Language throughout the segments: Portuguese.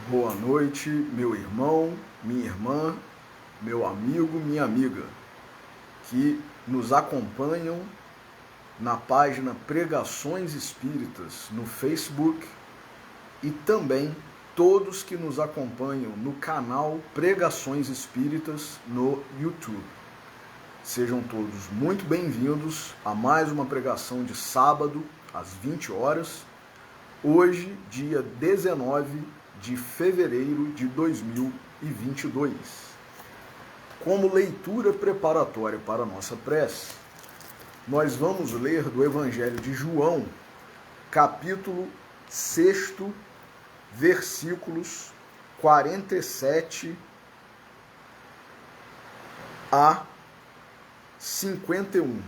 Boa noite, meu irmão, minha irmã, meu amigo, minha amiga, que nos acompanham na página Pregações Espíritas no Facebook e também todos que nos acompanham no canal Pregações Espíritas no YouTube. Sejam todos muito bem-vindos a mais uma pregação de sábado, às 20 horas, hoje, dia 19 de fevereiro de 2022. Como leitura preparatória para a nossa prece, nós vamos ler do Evangelho de João, capítulo 6, versículos 47 a 51.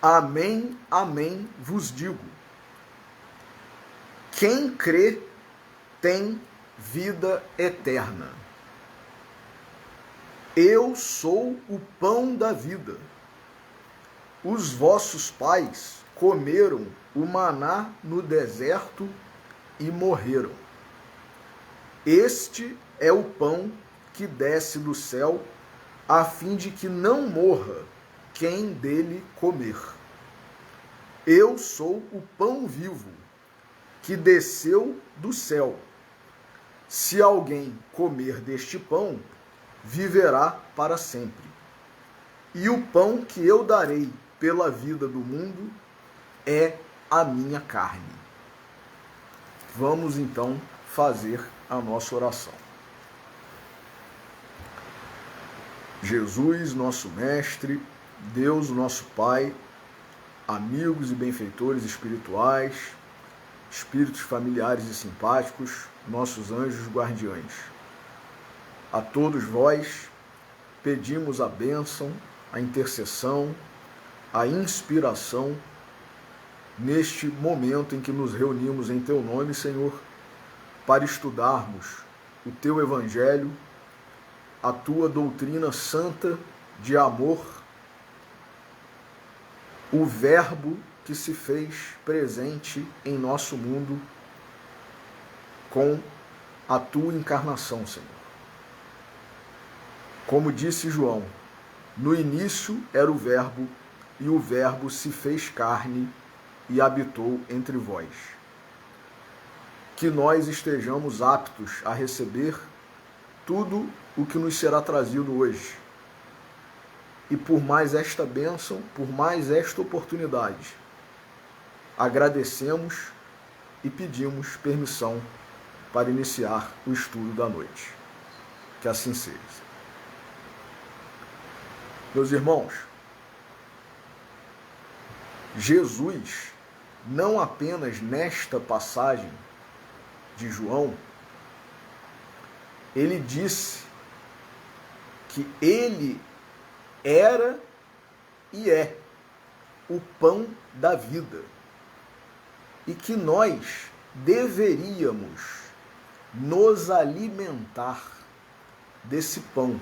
Amém, amém vos digo. Quem crê tem vida eterna. Eu sou o pão da vida. Os vossos pais comeram o maná no deserto e morreram. Este é o pão que desce do céu, a fim de que não morra quem dele comer. Eu sou o pão vivo, que desceu do céu. Se alguém comer deste pão, viverá para sempre. E o pão que eu darei pela vida do mundo é a minha carne. Vamos então fazer a nossa oração. Jesus, nosso Mestre, Deus, nosso Pai, amigos e benfeitores espirituais, espíritos familiares e simpáticos, nossos anjos guardiães. A todos vós pedimos a bênção, a intercessão, a inspiração neste momento em que nos reunimos em Teu nome, Senhor, para estudarmos o Teu Evangelho, a Tua doutrina santa de amor, o Verbo que se fez presente em nosso mundo com a Tua encarnação, Senhor. Como disse João, no início era o Verbo, e o Verbo se fez carne e habitou entre vós. Que nós estejamos aptos a receber tudo o que nos será trazido hoje. E por mais esta bênção, por mais esta oportunidade, agradecemos e pedimos permissão para iniciar o estudo da noite. Que assim seja. Meus irmãos, Jesus, não apenas nesta passagem de João, ele disse que ele era e é o pão da vida e que nós deveríamos nos alimentar desse pão.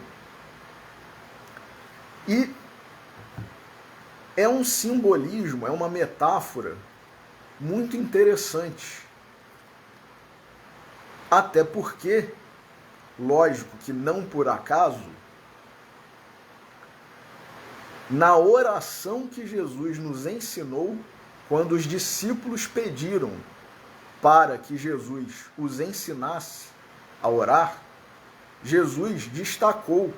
E é um simbolismo, é uma metáfora muito interessante. Até porque, lógico que não por acaso, na oração que Jesus nos ensinou, quando os discípulos pediram para que Jesus os ensinasse a orar, Jesus destacou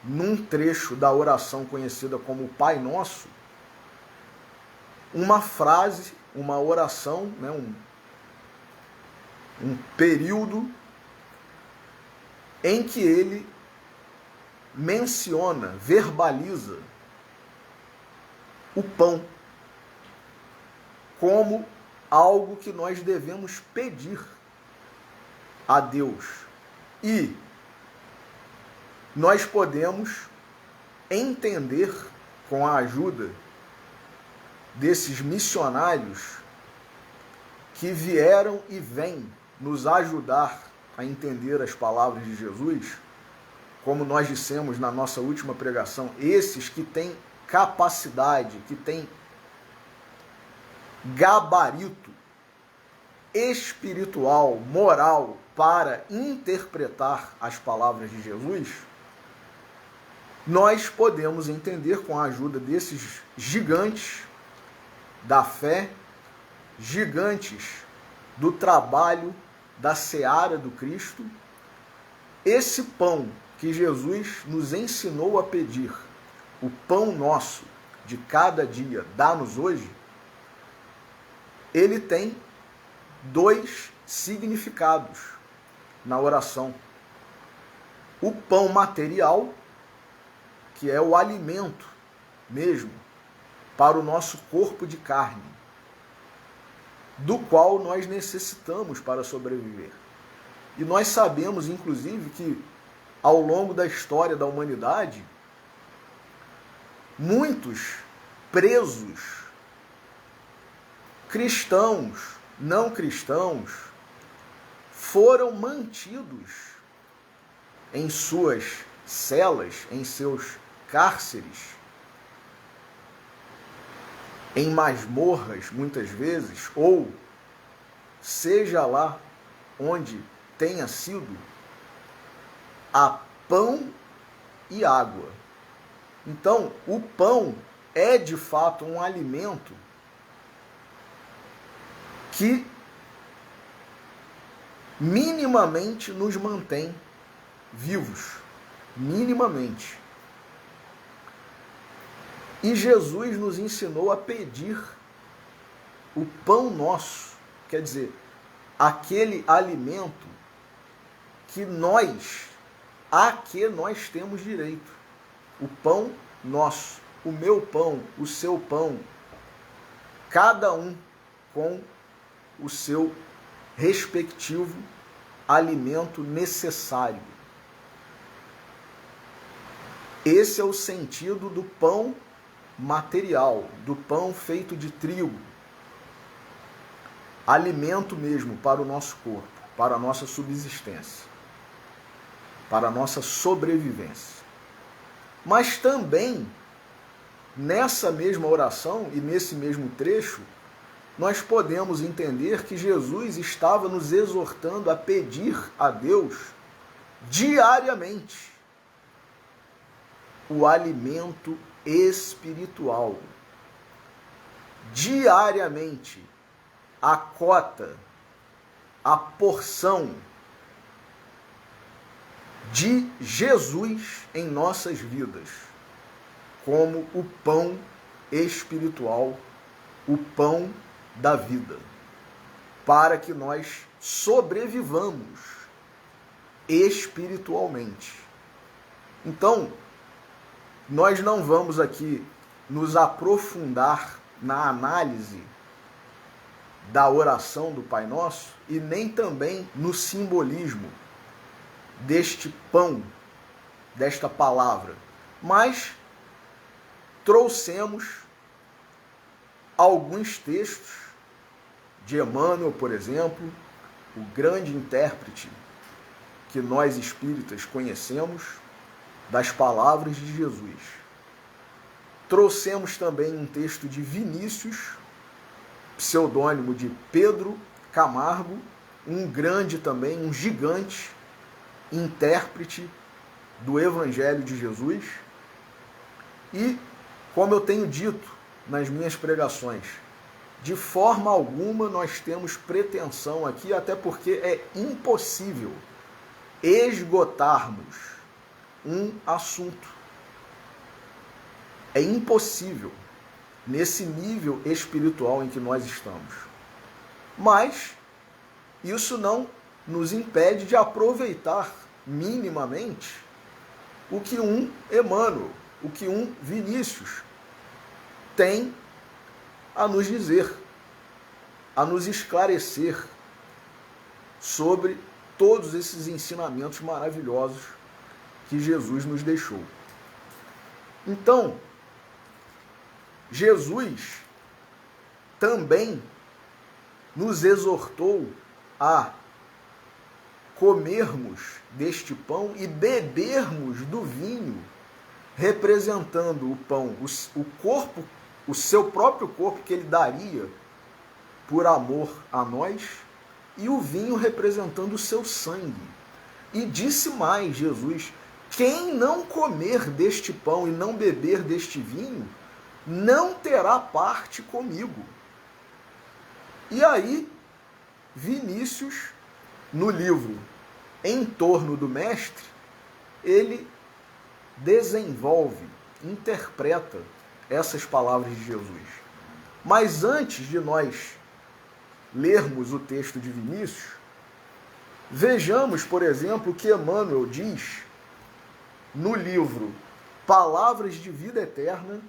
num trecho da oração conhecida como Pai Nosso, uma frase, uma oração, né, um período em que ele menciona, verbaliza o pão como algo que nós devemos pedir a Deus. E nós podemos entender, com a ajuda desses missionários que vieram e vêm nos ajudar a entender as palavras de Jesus, como nós dissemos na nossa última pregação, esses que têm capacidade, que têm gabarito espiritual, moral, para interpretar as palavras de Jesus, nós podemos entender, com a ajuda desses gigantes da fé, gigantes do trabalho, da seara do Cristo, esse pão que Jesus nos ensinou a pedir, o pão nosso de cada dia, dá-nos hoje, ele tem dois significados na oração. O pão material, que é o alimento mesmo para o nosso corpo de carne, do qual nós necessitamos para sobreviver. E nós sabemos, inclusive, que ao longo da história da humanidade, muitos presos, cristãos, não cristãos, foram mantidos em suas celas, em seus cárceres, em masmorras, muitas vezes, ou seja lá onde tenha sido, a pão e água. Então, o pão é de fato um alimento que minimamente nos mantém vivos, minimamente. E Jesus nos ensinou a pedir o pão nosso, quer dizer, aquele alimento que nós temos direito. O pão nosso, o meu pão, o seu pão, cada um com o seu respectivo alimento necessário. Esse é o sentido do pão material, do pão feito de trigo. Alimento mesmo para o nosso corpo, para a nossa subsistência, para a nossa sobrevivência. Mas também, nessa mesma oração e nesse mesmo trecho, nós podemos entender que Jesus estava nos exortando a pedir a Deus diariamente o alimento espiritual. Diariamente, a cota, a porção de Jesus em nossas vidas, como o pão espiritual, o pão da vida, para que nós sobrevivamos espiritualmente. Então, nós não vamos aqui nos aprofundar na análise da oração do Pai Nosso e nem também no simbolismo deste pão, desta palavra, mas trouxemos alguns textos de Emmanuel, por exemplo, o grande intérprete que nós espíritas conhecemos das palavras de Jesus. Trouxemos também um texto de Vinícius, pseudônimo de Pedro Camargo, um grande também, um gigante intérprete do Evangelho de Jesus. E, como eu tenho dito nas minhas pregações, de forma alguma nós temos pretensão aqui, até porque é impossível esgotarmos um assunto. É impossível nesse nível espiritual em que nós estamos. Mas isso não nos impede de aproveitar minimamente o que um Emmanuel, o que um Vinícius tem a nos dizer, a nos esclarecer sobre todos esses ensinamentos maravilhosos que Jesus nos deixou. Então, Jesus também nos exortou a comermos deste pão e bebermos do vinho, representando o pão, o corpo, o seu próprio corpo que ele daria por amor a nós, e o vinho representando o seu sangue. E disse mais Jesus: quem não comer deste pão e não beber deste vinho, não terá parte comigo. E aí, Vinícius, no livro Em Torno do Mestre, ele desenvolve, interpreta essas palavras de Jesus. Mas antes de nós lermos o texto de Vinícius, vejamos, por exemplo, o que Emmanuel diz no livro Palavras de Vida Eterna,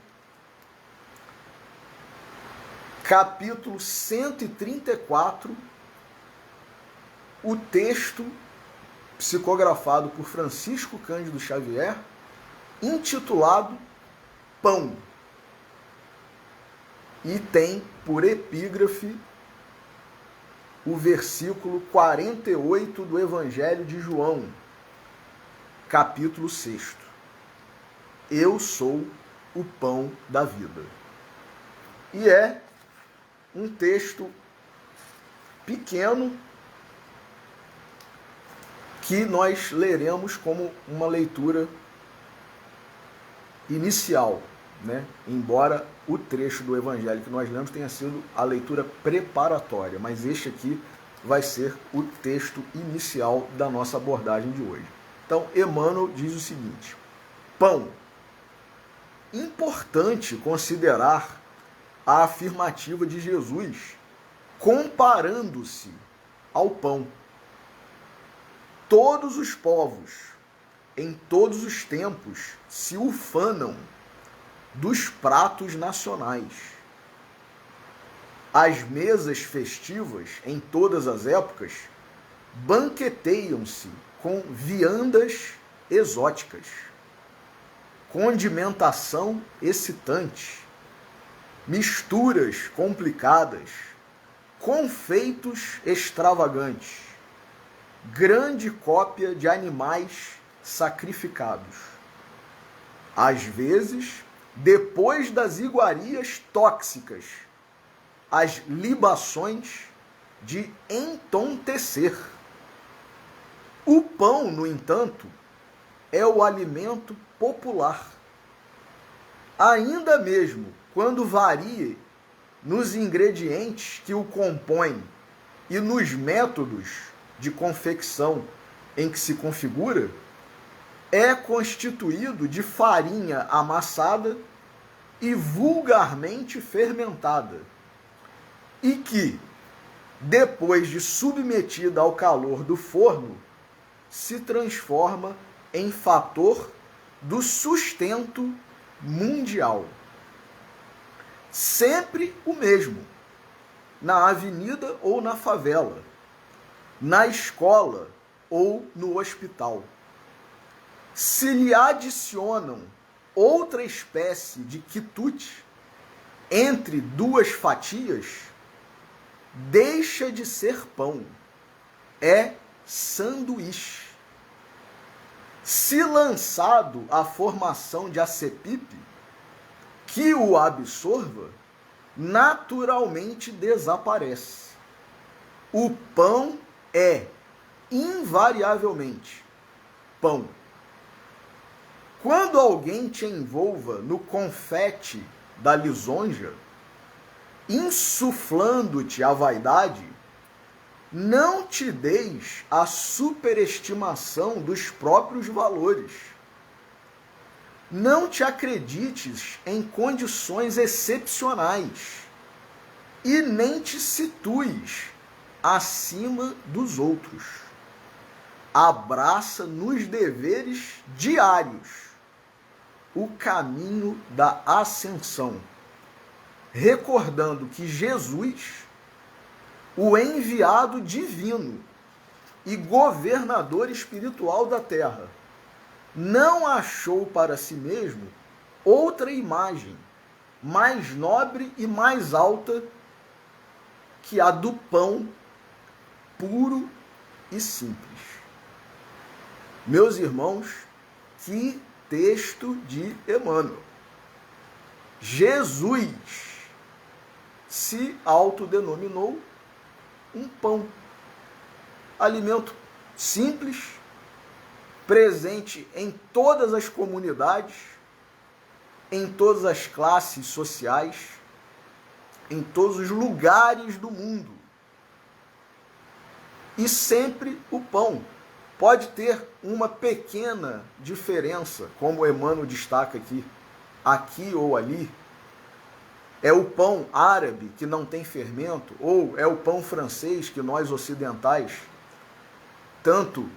capítulo 134, o texto psicografado por Francisco Cândido Xavier, intitulado Pão. E tem por epígrafe o versículo 48 do Evangelho de João, capítulo 6. Eu sou o pão da vida. E é um texto pequeno que nós leremos como uma leitura inicial, né? Embora o trecho do Evangelho que nós lemos tenha sido a leitura preparatória, mas este aqui vai ser o texto inicial da nossa abordagem de hoje. Então, Emmanuel diz o seguinte: pão. Importante considerar a afirmativa de Jesus comparando-se ao pão. Todos os povos, em todos os tempos, se ufanam dos pratos nacionais. As mesas festivas, em todas as épocas, banqueteiam-se com viandas exóticas, condimentação excitante, misturas complicadas, confeitos extravagantes, grande cópia de animais sacrificados. Às vezes, depois das iguarias tóxicas, as libações de entontecer. O pão, no entanto, é o alimento popular. Ainda mesmo quando varie nos ingredientes que o compõem e nos métodos de confecção em que se configura, é constituído de farinha amassada e vulgarmente fermentada, e que, depois de submetida ao calor do forno, se transforma em fator do sustento mundial. Sempre o mesmo, na avenida ou na favela, na escola ou no hospital. Se lhe adicionam outra espécie de quitute entre duas fatias, deixa de ser pão, é sanduíche. Se lançado à formação de acepipe, que o absorva, naturalmente desaparece. O pão é, invariavelmente, pão. Quando alguém te envolva no confete da lisonja, insuflando-te a vaidade, não te deis a superestimação dos próprios valores. Não te acredites em condições excepcionais e nem te situes acima dos outros. Abraça nos deveres diários o caminho da ascensão, recordando que Jesus, o enviado divino e governador espiritual da terra, não achou para si mesmo outra imagem mais nobre e mais alta que a do pão puro e simples. Meus irmãos, que texto de Emmanuel. Jesus se autodenominou um pão. Alimento simples, presente em todas as comunidades, em todas as classes sociais, em todos os lugares do mundo. E sempre o pão. Pode ter uma pequena diferença, como Emmanuel destaca aqui ou ali. É o pão árabe que não tem fermento, ou é o pão francês que nós ocidentais tanto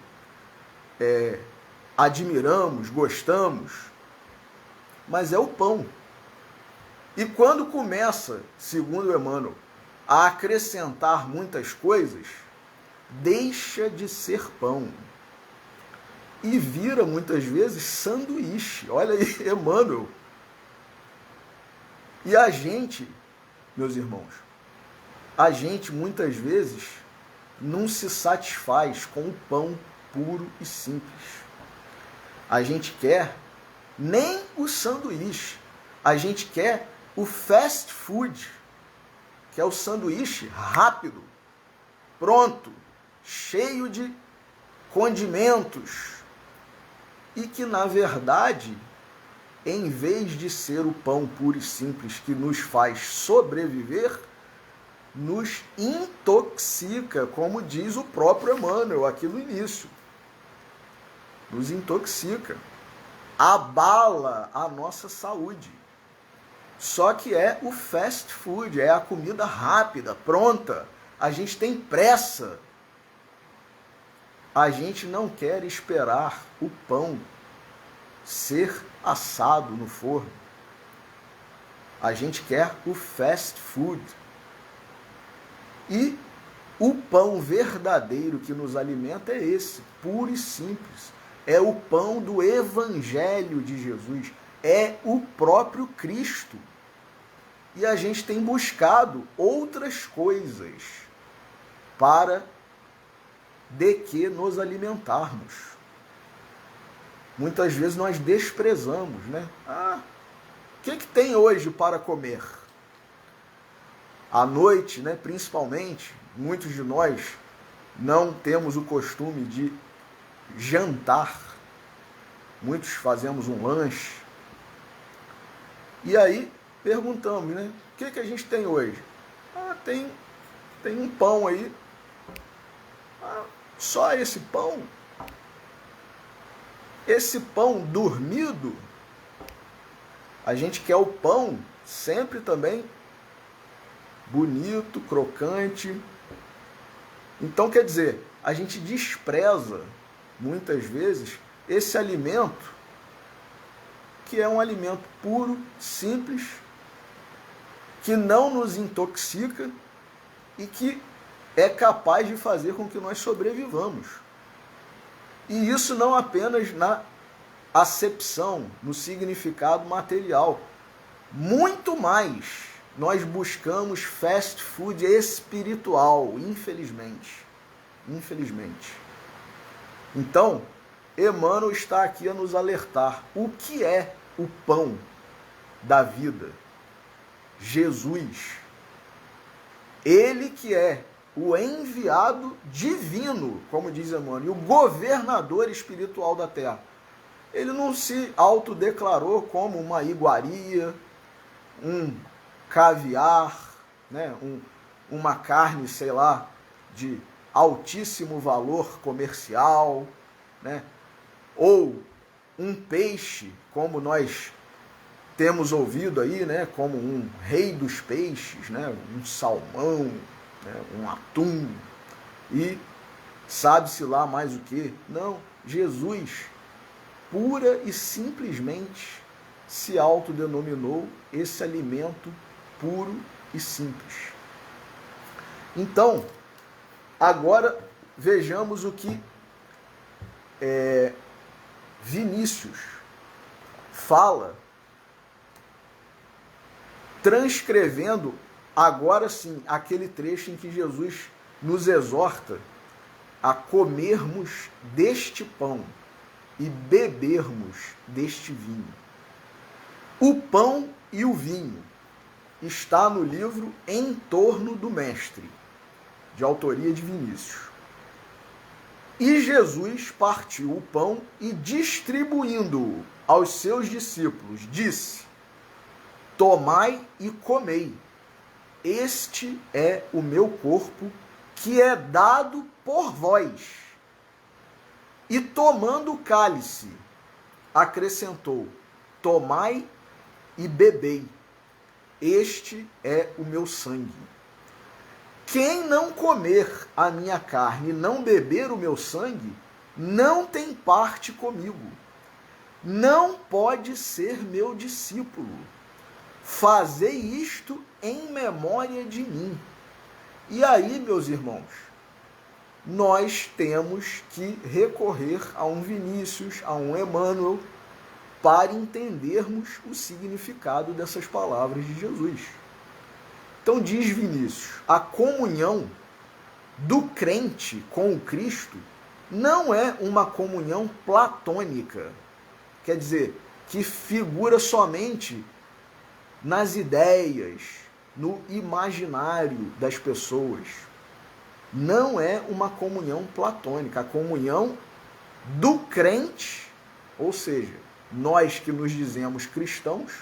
admiramos, gostamos, mas é o pão. E quando começa, segundo Emmanuel, a acrescentar muitas coisas, deixa de ser pão e vira muitas vezes sanduíche. Olha aí, Emmanuel. E a gente, meus irmãos, a gente muitas vezes não se satisfaz com o pão puro e simples. A gente quer nem o sanduíche, a gente quer o fast food, que é o sanduíche rápido, pronto, cheio de condimentos, e que, na verdade, em vez de ser o pão puro e simples que nos faz sobreviver, nos intoxica, como diz o próprio Emmanuel aqui no início. Nos intoxica, abala a nossa saúde. Só que é o fast food, é a comida rápida, pronta. A gente tem pressa. A gente não quer esperar o pão ser assado no forno. A gente quer o fast food. E o pão verdadeiro que nos alimenta é esse, puro e simples. É o pão do Evangelho de Jesus. É o próprio Cristo. E a gente tem buscado outras coisas para de que nos alimentarmos. Muitas vezes nós desprezamos, né? O que tem hoje para comer? À noite, né, principalmente, muitos de nós não temos o costume de jantar. Muitos fazemos um lanche. E aí perguntamos, né? O que a gente tem hoje? Tem um pão aí. Só esse pão? Esse pão dormido? A gente quer o pão sempre também bonito, crocante. Então, quer dizer, a gente despreza, muitas vezes, esse alimento, que é um alimento puro, simples, que não nos intoxica e que é capaz de fazer com que nós sobrevivamos. E isso não apenas na acepção, no significado material. Muito mais nós buscamos fast food espiritual, infelizmente. Infelizmente. Então, Emmanuel está aqui a nos alertar. O que é o pão da vida? Jesus. Ele que é o enviado divino, como diz Emmanuel, e o governador espiritual da terra. Ele não se autodeclarou como uma iguaria, um caviar, né? Uma carne, sei lá, de altíssimo valor comercial, né? Ou um peixe, como nós temos ouvido aí, né? Como um rei dos peixes, né? Um salmão, né? Um atum, e sabe-se lá mais o que. Não, Jesus pura e simplesmente se autodenominou esse alimento puro e simples. Então, agora vejamos o que Vinícius fala, transcrevendo agora sim aquele trecho em que Jesus nos exorta a comermos deste pão e bebermos deste vinho. O pão e o vinho está no livro Em Torno do Mestre, de autoria de Vinícius. E Jesus partiu o pão e, distribuindo-o aos seus discípulos, disse: tomai e comei, este é o meu corpo, que é dado por vós. E tomando o cálice, acrescentou: tomai e bebei, este é o meu sangue. Quem não comer a minha carne e não beber o meu sangue, não tem parte comigo. Não pode ser meu discípulo. Fazei isto em memória de mim. E aí, meus irmãos, nós temos que recorrer a um Vinícius, a um Emmanuel, para entendermos o significado dessas palavras de Jesus. Então diz Vinícius, a comunhão do crente com o Cristo não é uma comunhão platônica, quer dizer, que figura somente nas ideias, no imaginário das pessoas. Não é uma comunhão platônica, a comunhão do crente, ou seja, nós que nos dizemos cristãos,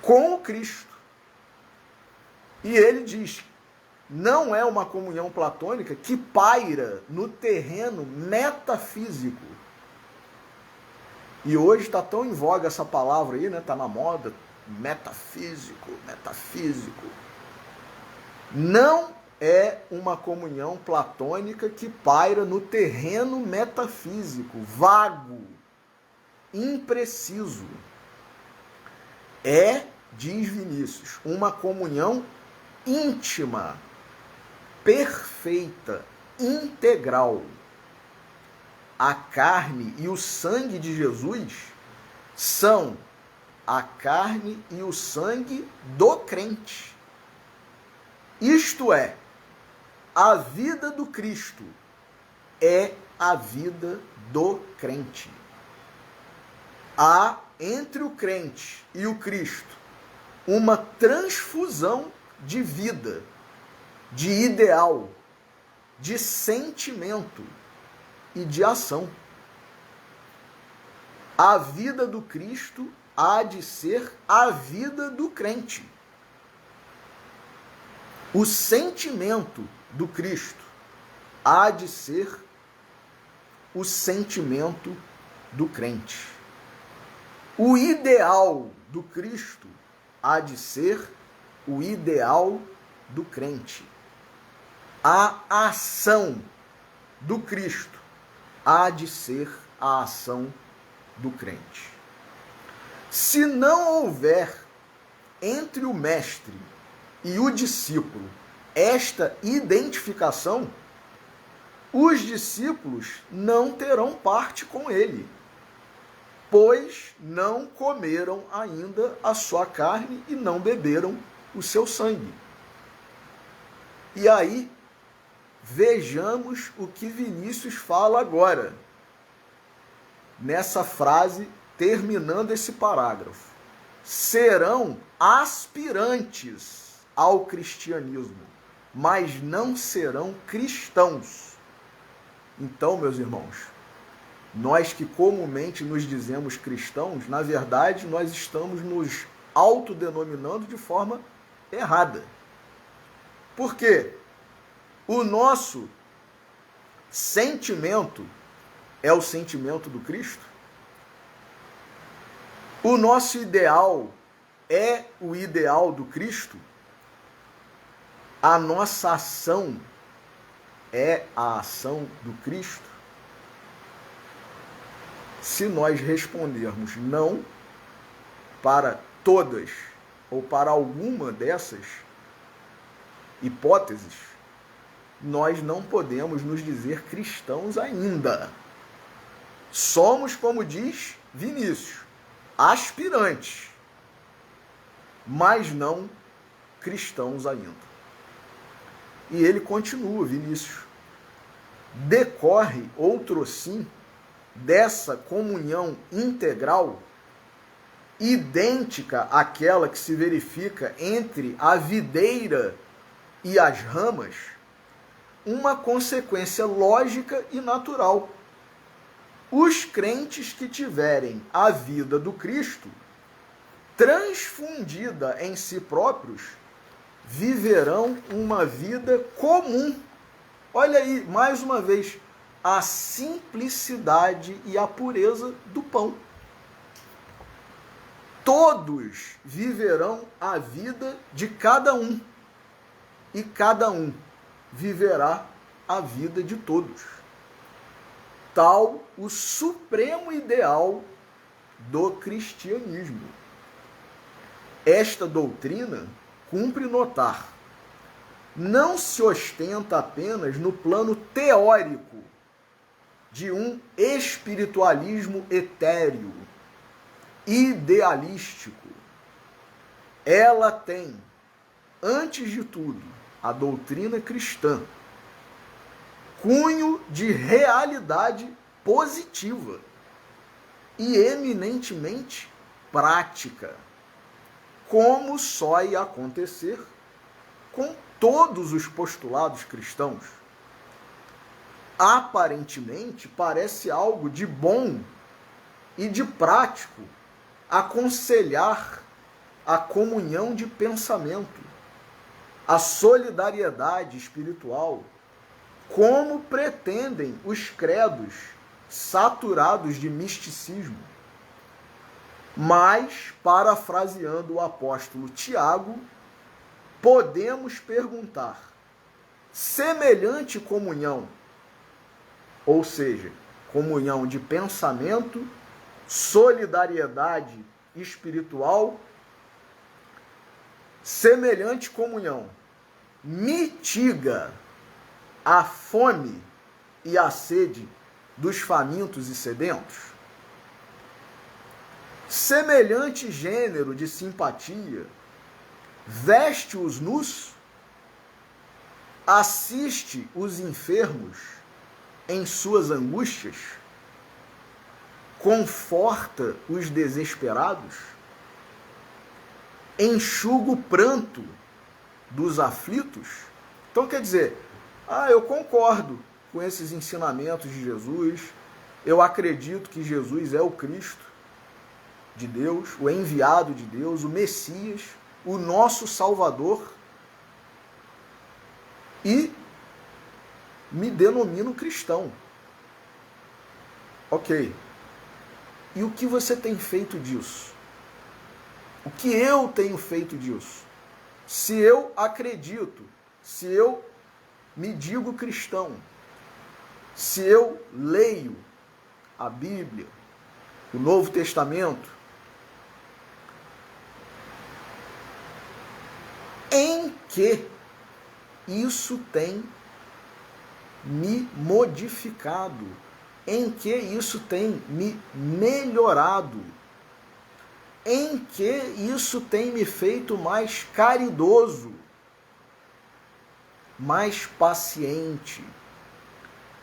com o Cristo. E ele diz, não é uma comunhão platônica que paira no terreno metafísico. E hoje está tão em voga essa palavra aí, né? Está na moda, metafísico. Não é uma comunhão platônica que paira no terreno metafísico, vago, impreciso. É, diz Vinícius, uma comunhão íntima, perfeita, integral. A carne e o sangue de Jesus são a carne e o sangue do crente. Isto é, a vida do Cristo é a vida do crente. Há entre o crente e o Cristo uma transfusão de vida, de ideal, de sentimento e de ação. A vida do Cristo há de ser a vida do crente. O sentimento do Cristo há de ser o sentimento do crente. O ideal do Cristo há de ser o ideal do crente. A ação do Cristo há de ser a ação do crente. Se não houver entre o mestre e o discípulo esta identificação, os discípulos não terão parte com ele, pois não comeram ainda a sua carne e não beberam o seu sangue. E aí, vejamos o que Vinícius fala agora, nessa frase, terminando esse parágrafo. Serão aspirantes ao cristianismo, mas não serão cristãos. Então, meus irmãos, nós que comumente nos dizemos cristãos, na verdade, nós estamos nos autodenominando de forma errada. Por quê? O nosso sentimento é o sentimento do Cristo? O nosso ideal é o ideal do Cristo? A nossa ação é a ação do Cristo? Se nós respondermos não para todas ou para alguma dessas hipóteses, nós não podemos nos dizer cristãos ainda. Somos, como diz Vinícius, aspirantes, mas não cristãos ainda. E ele continua, Vinícius. Decorre outrossim dessa comunhão integral, idêntica àquela que se verifica entre a videira e as ramas, uma consequência lógica e natural. Os crentes que tiverem a vida do Cristo transfundida em si próprios viverão uma vida comum. Olha aí, mais uma vez, a simplicidade e a pureza do pão. Todos viverão a vida de cada um, e cada um viverá a vida de todos. Tal o supremo ideal do cristianismo. Esta doutrina, cumpre notar, não se ostenta apenas no plano teórico de um espiritualismo etéreo, idealístico. Ela tem, antes de tudo, a doutrina cristã, cunho de realidade positiva e eminentemente prática, como só ia acontecer com todos os postulados cristãos. Aparentemente, parece algo de bom e de prático aconselhar a comunhão de pensamento, a solidariedade espiritual, como pretendem os credos saturados de misticismo. Mas, parafraseando o apóstolo Tiago, podemos perguntar: semelhante comunhão, ou seja, comunhão de pensamento, solidariedade espiritual, semelhante comunhão mitiga a fome e a sede dos famintos e sedentos? Semelhante gênero de simpatia veste os nus, assiste os enfermos em suas angústias, conforta os desesperados, enxuga o pranto dos aflitos. Então, quer dizer, eu concordo com esses ensinamentos de Jesus, eu acredito que Jesus é o Cristo de Deus, o enviado de Deus, o Messias, o nosso Salvador, e me denomino cristão. Ok. E o que você tem feito disso? O que eu tenho feito disso? Se eu acredito, se eu me digo cristão, se eu leio a Bíblia, o Novo Testamento, em que isso tem me modificado, em que isso tem me melhorado, em que isso tem me feito mais caridoso, mais paciente,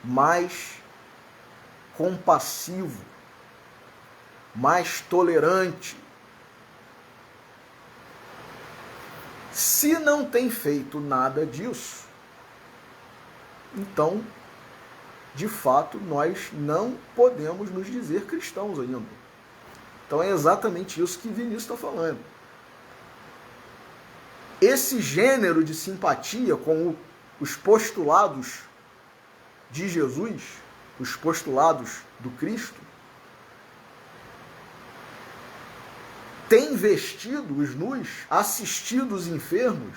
mais compassivo, mais tolerante. Se não tem feito nada disso, então, de fato, nós não podemos nos dizer cristãos ainda. Então é exatamente isso que Vinícius está falando. Esse gênero de simpatia com os postulados de Jesus, os postulados do Cristo, tem vestido os nus, assistido os enfermos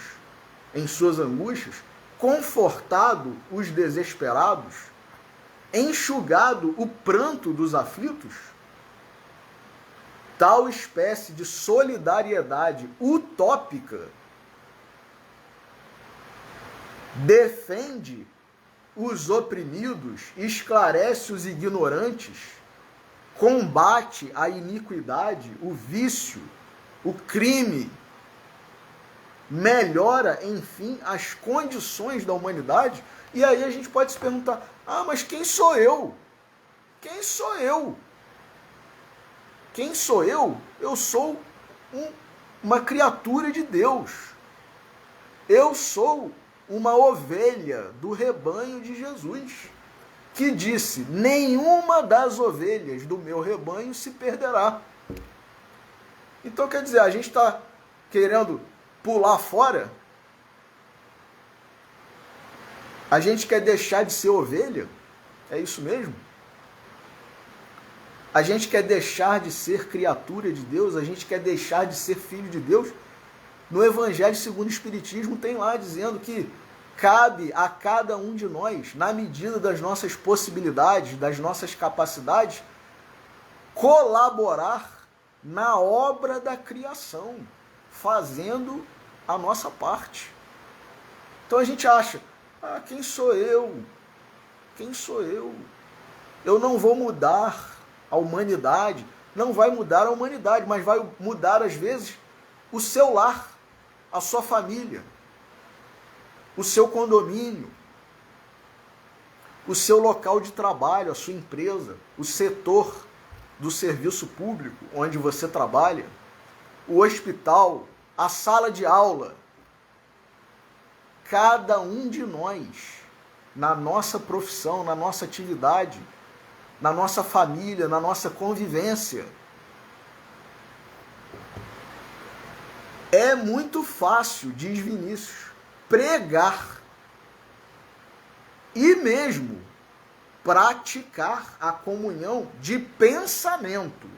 em suas angústias, confortado os desesperados, enxugado o pranto dos aflitos. Tal espécie de solidariedade utópica defende os oprimidos, esclarece os ignorantes, combate a iniquidade, o vício, o crime, melhora, enfim, as condições da humanidade. E aí a gente pode se perguntar: mas quem sou eu? Quem sou eu? Quem sou eu? Eu sou uma criatura de Deus. Eu sou uma ovelha do rebanho de Jesus, que disse: nenhuma das ovelhas do meu rebanho se perderá. Então, quer dizer, a gente está querendo pular fora? A gente quer deixar de ser ovelha? É isso mesmo? A gente quer deixar de ser criatura de Deus? A gente quer deixar de ser filho de Deus? No Evangelho segundo o Espiritismo tem lá dizendo que cabe a cada um de nós, na medida das nossas possibilidades, das nossas capacidades, colaborar na obra da criação, fazendo a nossa parte. Então a gente acha: quem sou eu? Quem sou eu? Eu não vou mudar a humanidade. Não vai mudar a humanidade, mas vai mudar, às vezes, o seu lar, a sua família, o seu condomínio, o seu local de trabalho, a sua empresa, o setor do serviço público onde você trabalha, o hospital, a sala de aula. Cada um de nós, na nossa profissão, na nossa atividade, na nossa família, na nossa convivência. É muito fácil, diz Vinícius, pregar e mesmo praticar a comunhão de pensamento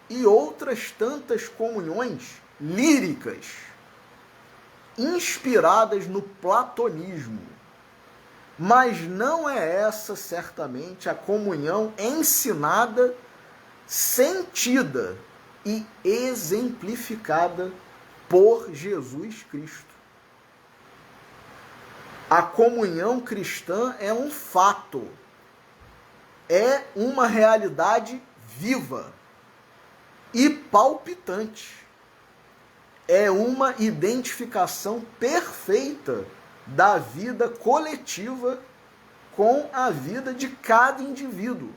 e outras tantas comunhões líricas, inspiradas no platonismo. Mas não é essa, certamente, a comunhão ensinada, sentida e exemplificada por Jesus Cristo. A comunhão cristã é um fato, é uma realidade viva e palpitante. É uma identificação perfeita da vida coletiva com a vida de cada indivíduo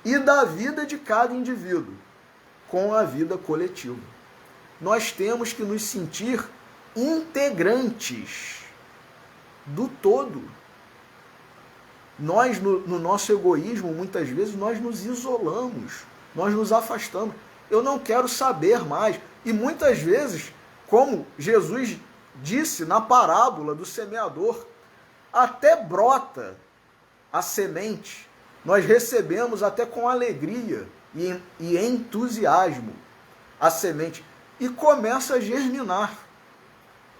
e da vida de cada indivíduo com a vida coletiva. Nós temos que nos sentir integrantes do todo. Nós, no nosso egoísmo, muitas vezes, nós nos isolamos, nós nos afastamos. Eu não quero saber mais. E muitas vezes, como Jesus disse na parábola do semeador, até brota a semente, nós recebemos até com alegria e entusiasmo a semente e começa a germinar.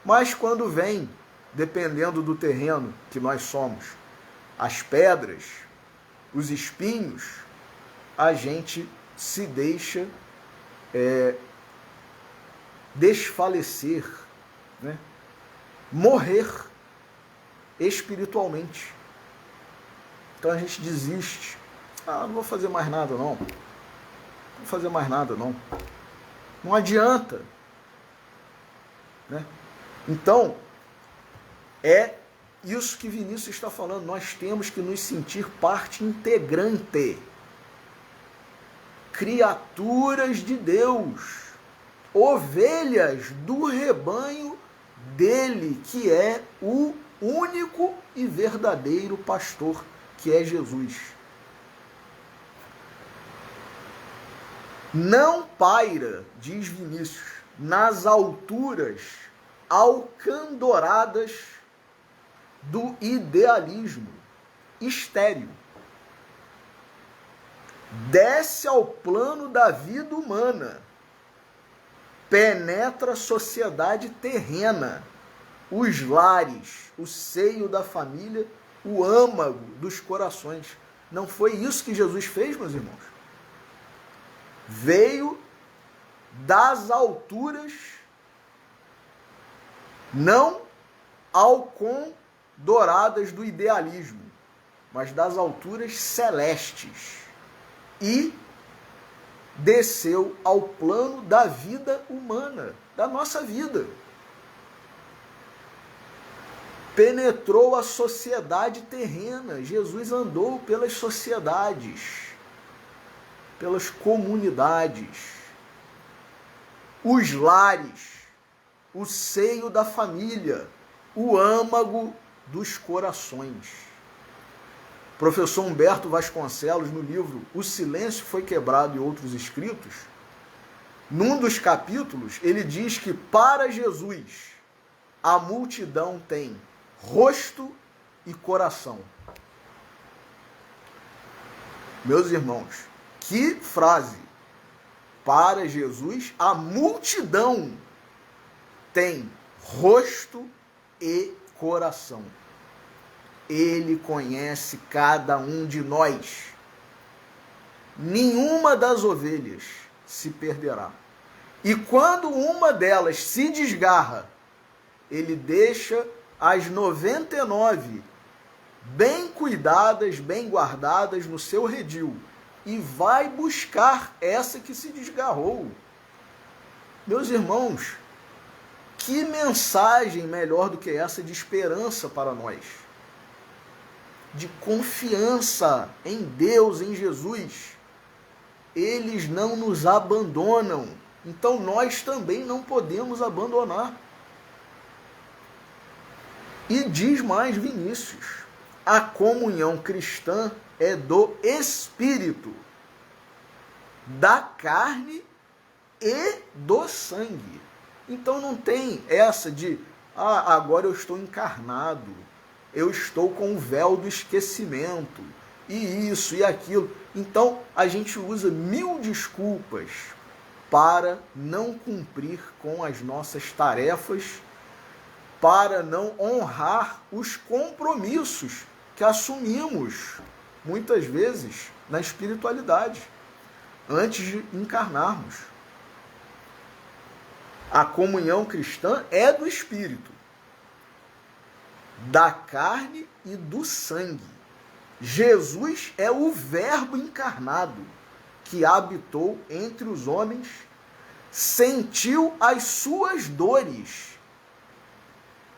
Mas quando vem, dependendo do terreno que nós somos, as pedras, os espinhos, a gente se deixa desfalecer, né? Morrer espiritualmente. Então a gente desiste. Não vou fazer mais nada não. Não vou fazer mais nada não. Não adianta, né? Então, é isso que Vinícius está falando. Nós temos que nos sentir parte integrante. Criaturas de Deus. Ovelhas do rebanho dele, que é o único e verdadeiro pastor, que é Jesus. Não paira, diz Vinícius, nas alturas alcandoradas do idealismo estéril. Desce ao plano da vida humana, penetra a sociedade terrena, os lares, o seio da família, o âmago dos corações. Não foi isso que Jesus fez, meus irmãos? Veio das alturas, não alcandoradas do idealismo, mas das alturas celestes, e desceu ao plano da vida humana, da nossa vida. Penetrou a sociedade terrena. Jesus andou pelas sociedades, pelas comunidades, os lares, o seio da família, o âmago dos corações. Professor Humberto Vasconcelos, no livro O Silêncio Foi Quebrado e Outros Escritos, num dos capítulos, ele diz que para Jesus a multidão tem rosto e coração. Meus irmãos, que frase! Para Jesus a multidão tem rosto e coração. Ele conhece cada um de nós. Nenhuma das ovelhas se perderá. E quando uma delas se desgarra, ele deixa as 99 bem cuidadas, bem guardadas no seu redil e vai buscar essa que se desgarrou. Meus irmãos, que mensagem melhor do que essa de esperança para nós? De confiança em Deus, em Jesus. Eles não nos abandonam, então nós também não podemos abandonar. E diz mais Vinícius, a comunhão cristã é do Espírito, da carne e do sangue. Então não tem essa de, agora eu estou encarnado, eu estou com o véu do esquecimento, e isso e aquilo. Então a gente usa 1000 desculpas para não cumprir com as nossas tarefas, para não honrar os compromissos que assumimos, muitas vezes, na espiritualidade, antes de encarnarmos. A comunhão cristã é do Espírito, da carne e do sangue. Jesus é o Verbo encarnado que habitou entre os homens, sentiu as suas dores,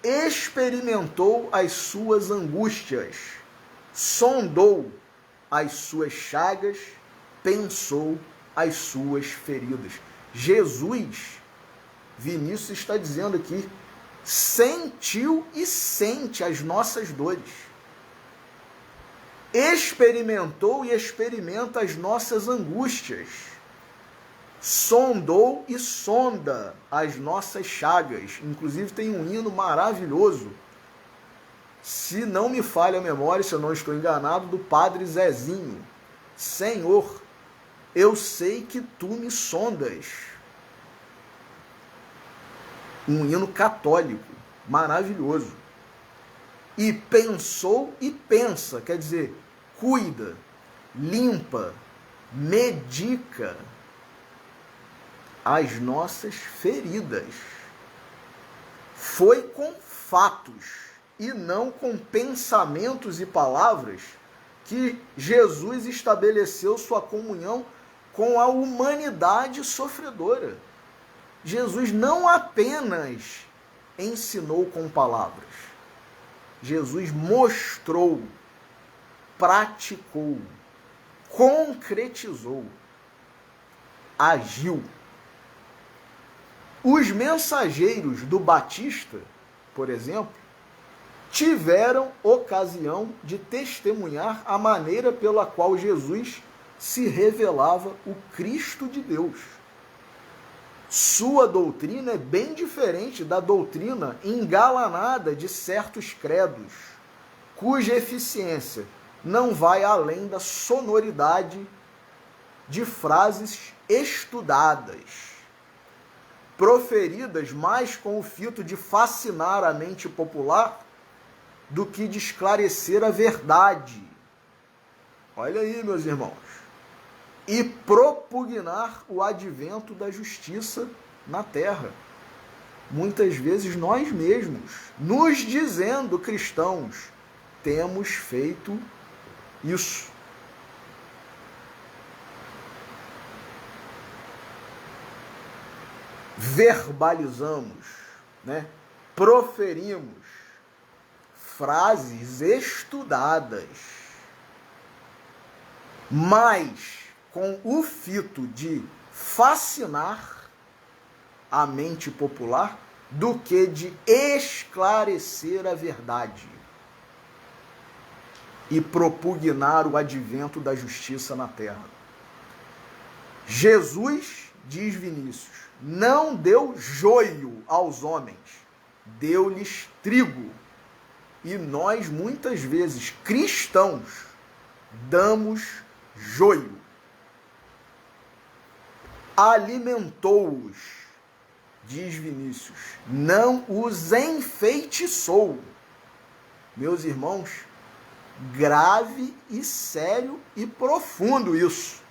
experimentou as suas angústias, sondou as suas chagas, pensou as suas feridas. Jesus, Vinícius está dizendo aqui, sentiu e sente as nossas dores. Experimentou e experimenta as nossas angústias. Sondou e sonda as nossas chagas. Inclusive tem um hino maravilhoso, se não me falha a memória, se eu não estou enganado, do Padre Zezinho. Senhor, eu sei que tu me sondas. Um hino católico, maravilhoso. E pensou e pensa, quer dizer, cuida, limpa, medica as nossas feridas. Foi com fatos e não com pensamentos e palavras que Jesus estabeleceu sua comunhão com a humanidade sofredora. Jesus não apenas ensinou com palavras. Jesus mostrou, praticou, concretizou, agiu. Os mensageiros do Batista, por exemplo, tiveram ocasião de testemunhar a maneira pela qual Jesus se revelava o Cristo de Deus. Sua doutrina é bem diferente da doutrina engalanada de certos credos, cuja eficiência não vai além da sonoridade de frases estudadas, proferidas mais com o fito de fascinar a mente popular do que de esclarecer a verdade. Olha aí, meus irmãos. E propugnar o advento da justiça na terra. Muitas vezes nós mesmos, nos dizendo cristãos, temos feito isso. Verbalizamos, né? Proferimos frases estudadas, mas com o fito de fascinar a mente popular do que de esclarecer a verdade e propugnar o advento da justiça na terra. Jesus, diz Vinícius, não deu joio aos homens, deu-lhes trigo. E nós, muitas vezes, cristãos, damos joio. Alimentou-os, diz Vinícius, não os enfeitiçou. Meus irmãos, grave e sério e profundo isso.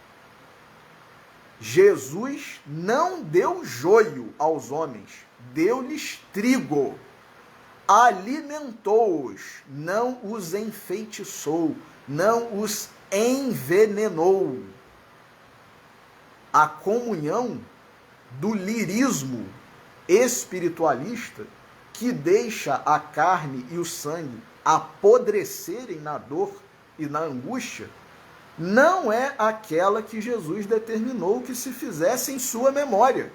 Jesus não deu joio aos homens, deu-lhes trigo. Alimentou-os, não os enfeitiçou, não os envenenou. A comunhão do lirismo espiritualista que deixa a carne e o sangue apodrecerem na dor e na angústia, não é aquela que Jesus determinou que se fizesse em sua memória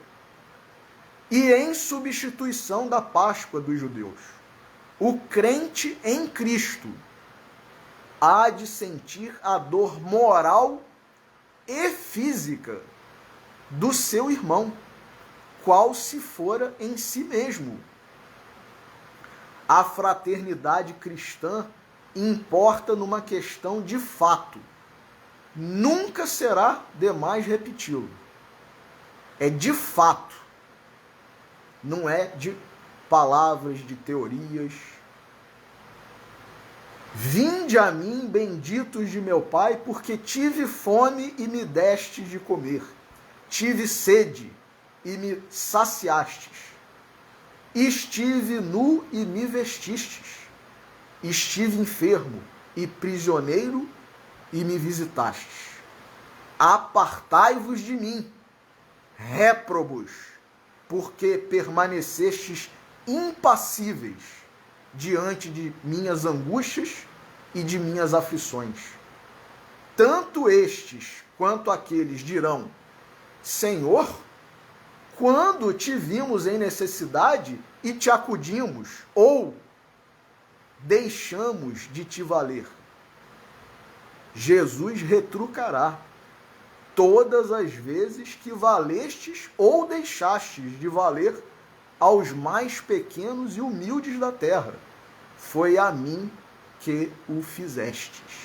e em substituição da Páscoa dos judeus. O crente em Cristo há de sentir a dor moral e física do seu irmão, qual se fora em si mesmo. A fraternidade cristã importa numa questão de fato. Nunca será demais repeti-lo. É de fato. Não é de palavras, de teorias. Vinde a mim, benditos de meu Pai, porque tive fome e me destes de comer. Tive sede e me saciastes. Estive nu e me vestistes. Estive enfermo e prisioneiro e me visitastes. Apartai-vos de mim, réprobos, porque permanecestes impassíveis diante de minhas angústias e de minhas aflições. Tanto estes quanto aqueles dirão: Senhor, quando te vimos em necessidade e te acudimos, ou deixamos de te valer? Jesus retrucará: todas as vezes que valestes ou deixastes de valer aos mais pequenos e humildes da terra, foi a mim que o fizestes.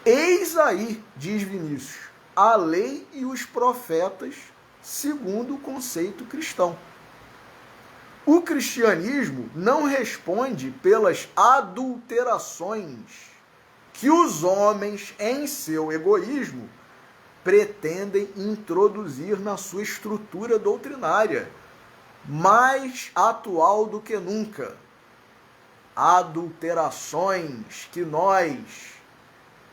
Eis aí, diz Vinícius, a lei e os profetas segundo o conceito cristão. O cristianismo não responde pelas adulterações que os homens, em seu egoísmo, pretendem introduzir na sua estrutura doutrinária, mais atual do que nunca. Adulterações que nós,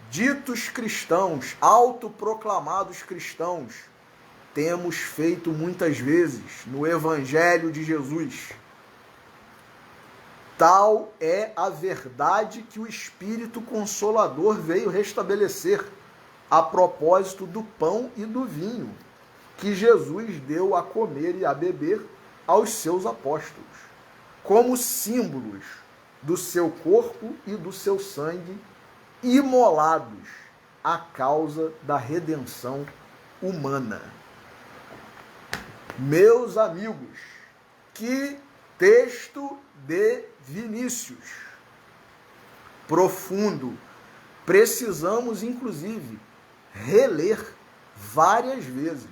ditos cristãos, autoproclamados cristãos, temos feito muitas vezes no Evangelho de Jesus. Tal é a verdade que o Espírito Consolador veio restabelecer a propósito do pão e do vinho que Jesus deu a comer e a beber aos seus apóstolos, como símbolos do seu corpo e do seu sangue imolados à causa da redenção humana. Meus amigos, que texto de Vinícius profundo. Precisamos, inclusive, reler várias vezes.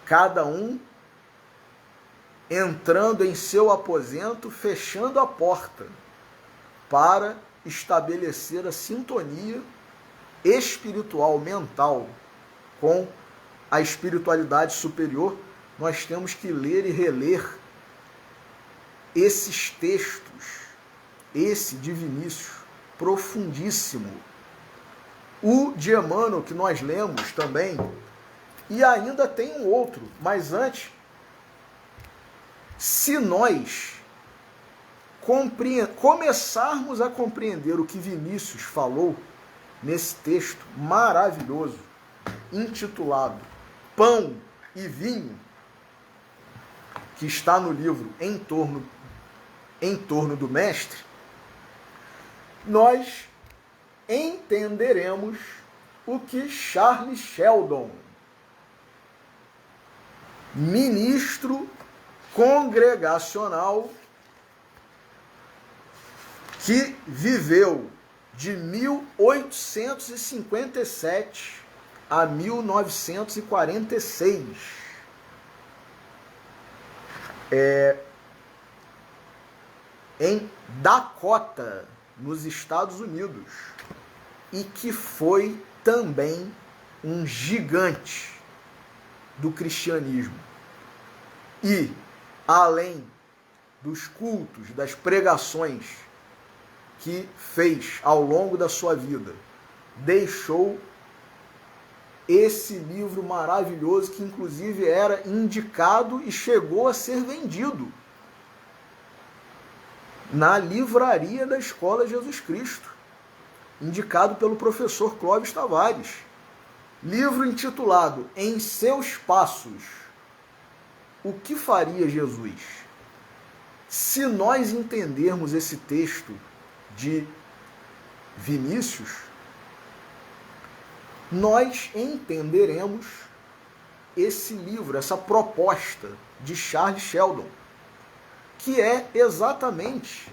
Cada um entrando em seu aposento, fechando a porta, para estabelecer a sintonia espiritual, mental, com a espiritualidade superior. Nós temos que ler e reler esses textos, esse de Vinícius, profundíssimo. O de Emmanuel, que nós lemos também, e ainda tem um outro, mas antes, se nós começarmos a compreender o que Vinícius falou nesse texto maravilhoso, intitulado Pão e Vinho, que está no livro Em Torno do Mestre, nós entenderemos o que Charles Sheldon, ministro congregacional que viveu de 1857 a 1946, em Dakota, nos Estados Unidos, e que foi também um gigante do cristianismo. E, além dos cultos, das pregações que fez ao longo da sua vida, deixou esse livro maravilhoso que inclusive era indicado e chegou a ser vendido na livraria da Escola Jesus Cristo, indicado pelo professor Clóvis Tavares. Livro intitulado Em Seus Passos, o que faria Jesus? Se nós entendermos esse texto de Vinícius, nós entenderemos esse livro, essa proposta de Charles Sheldon, que é exatamente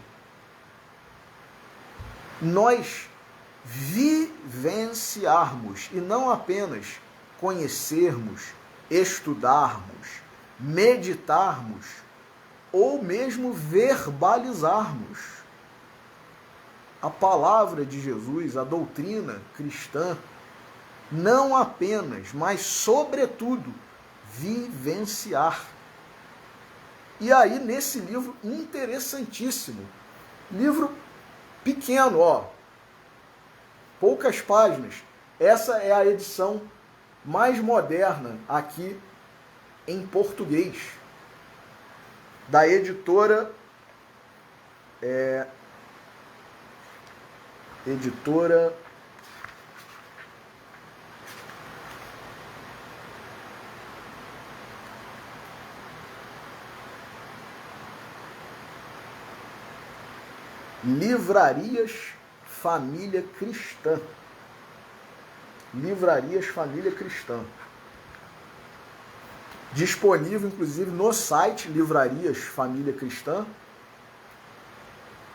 nós vivenciarmos e não apenas conhecermos, estudarmos, meditarmos ou mesmo verbalizarmos a palavra de Jesus, a doutrina cristã, não apenas, mas sobretudo vivenciar. E aí nesse livro interessantíssimo, livro pequeno, poucas páginas, essa é a edição mais moderna aqui em português, da editora Livrarias Família Cristã. Livrarias Família Cristã. Disponível, inclusive, no site Livrarias Família Cristã.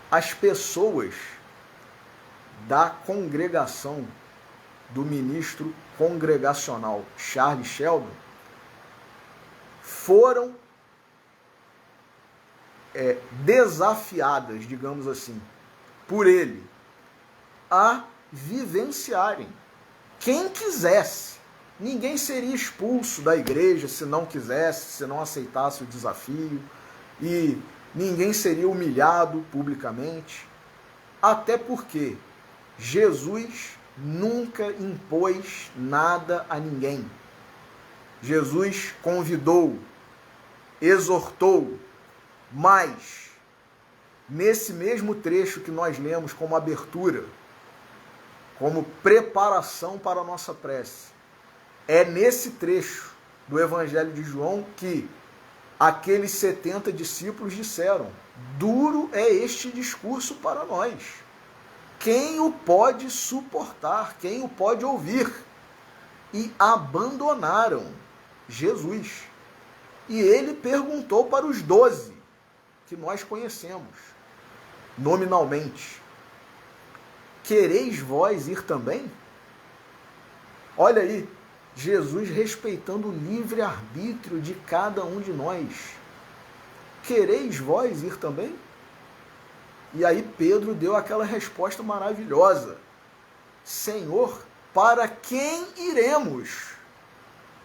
As pessoas da congregação do ministro congregacional Charles Sheldon foram desafiadas, digamos assim, por ele a vivenciarem. Quem quisesse, ninguém seria expulso da igreja se não quisesse, se não aceitasse o desafio, e ninguém seria humilhado publicamente, até porque Jesus nunca impôs nada a ninguém. Jesus convidou, exortou, mas nesse mesmo trecho que nós lemos como abertura, como preparação para a nossa prece, é nesse trecho do Evangelho de João que aqueles 70 discípulos disseram: duro é este discurso para nós. Quem o pode suportar? Quem o pode ouvir? E abandonaram Jesus. E ele perguntou para os 12, que nós conhecemos nominalmente: quereis vós ir também? Olha aí, Jesus respeitando o livre-arbítrio de cada um de nós. Quereis vós ir também? E aí Pedro deu aquela resposta maravilhosa: Senhor, para quem iremos?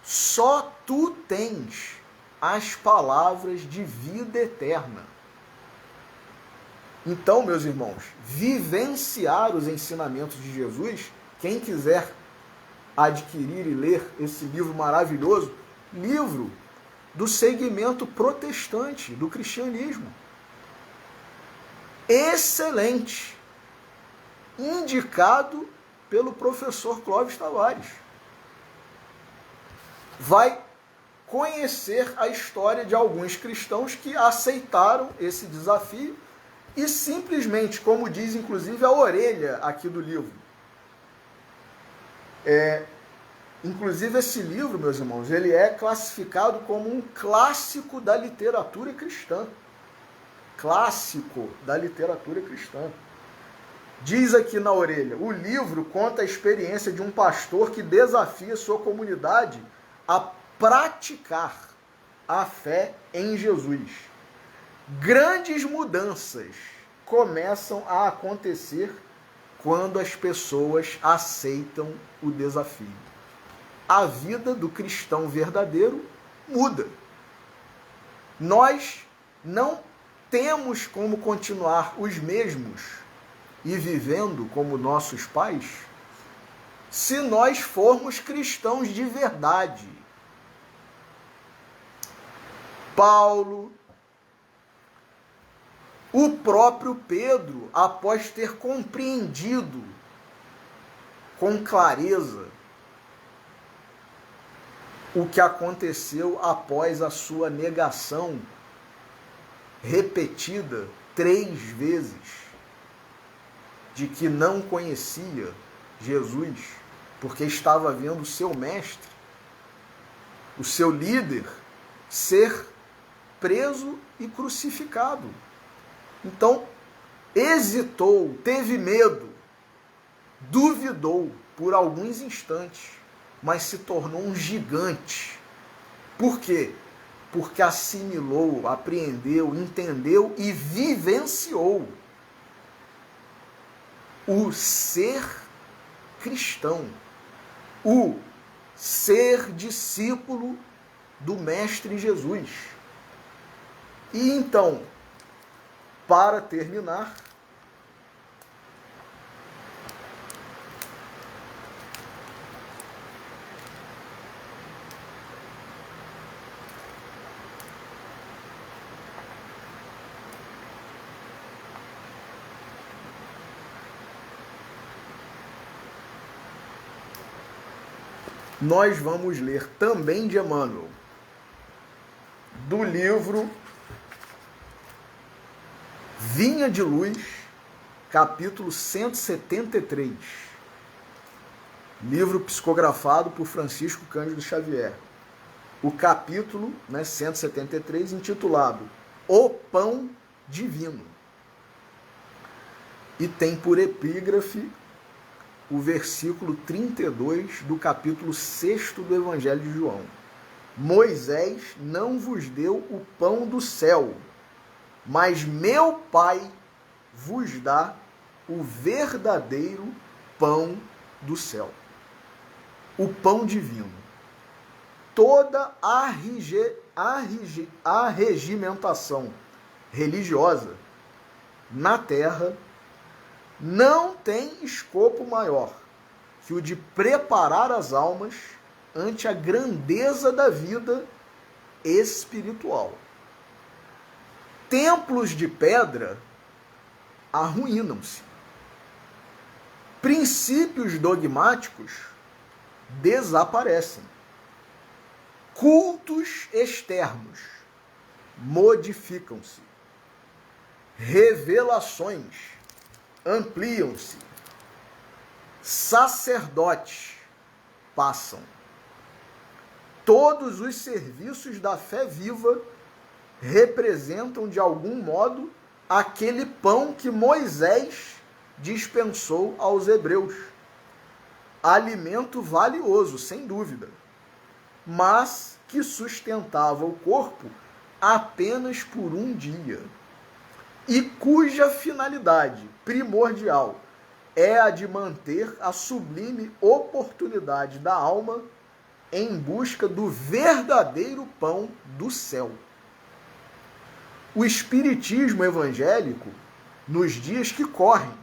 Só tu tens as palavras de vida eterna. Então, meus irmãos, vivenciar os ensinamentos de Jesus, quem quiser adquirir e ler esse livro maravilhoso, livro do segmento protestante do cristianismo, excelente, indicado pelo professor Clóvis Tavares, vai conhecer a história de alguns cristãos que aceitaram esse desafio e simplesmente, como diz inclusive a orelha aqui do livro, inclusive esse livro, meus irmãos, ele é classificado como um clássico da literatura cristã. Clássico da literatura cristã. Diz aqui na orelha, o livro conta a experiência de um pastor que desafia sua comunidade a praticar a fé em Jesus. Grandes mudanças começam a acontecer quando as pessoas aceitam o desafio. A vida do cristão verdadeiro muda. Nós não temos como continuar os mesmos e vivendo como nossos pais se nós formos cristãos de verdade. Paulo, o próprio Pedro, após ter compreendido com clareza o que aconteceu após a sua negação repetida 3 vezes de que não conhecia Jesus, porque estava vendo o seu mestre, o seu líder, ser preso e crucificado. Então, hesitou, teve medo, duvidou por alguns instantes, mas se tornou um gigante. Por quê? Porque assimilou, apreendeu, entendeu e vivenciou o ser cristão, o ser discípulo do Mestre Jesus. E então, para terminar, nós vamos ler também de Emmanuel, do livro Vinha de Luz, capítulo 173, livro psicografado por Francisco Cândido Xavier. O capítulo 173, intitulado O Pão Divino. E tem por epígrafe o versículo 32 do capítulo 6 do Evangelho de João. Moisés não vos deu o pão do céu, mas meu Pai vos dá o verdadeiro pão do céu. O pão divino. Toda a regimentação religiosa na terra não tem escopo maior que o de preparar as almas ante a grandeza da vida espiritual. Templos de pedra arruinam-se. Princípios dogmáticos desaparecem. Cultos externos modificam-se. Revelações ampliam-se. Sacerdotes passam. Todos os serviços da fé viva representam de algum modo aquele pão que Moisés dispensou aos hebreus. Alimento valioso, sem dúvida, mas que sustentava o corpo apenas por um dia, e cuja finalidade primordial é a de manter a sublime oportunidade da alma em busca do verdadeiro pão do céu. O espiritismo evangélico, nos dias que correm,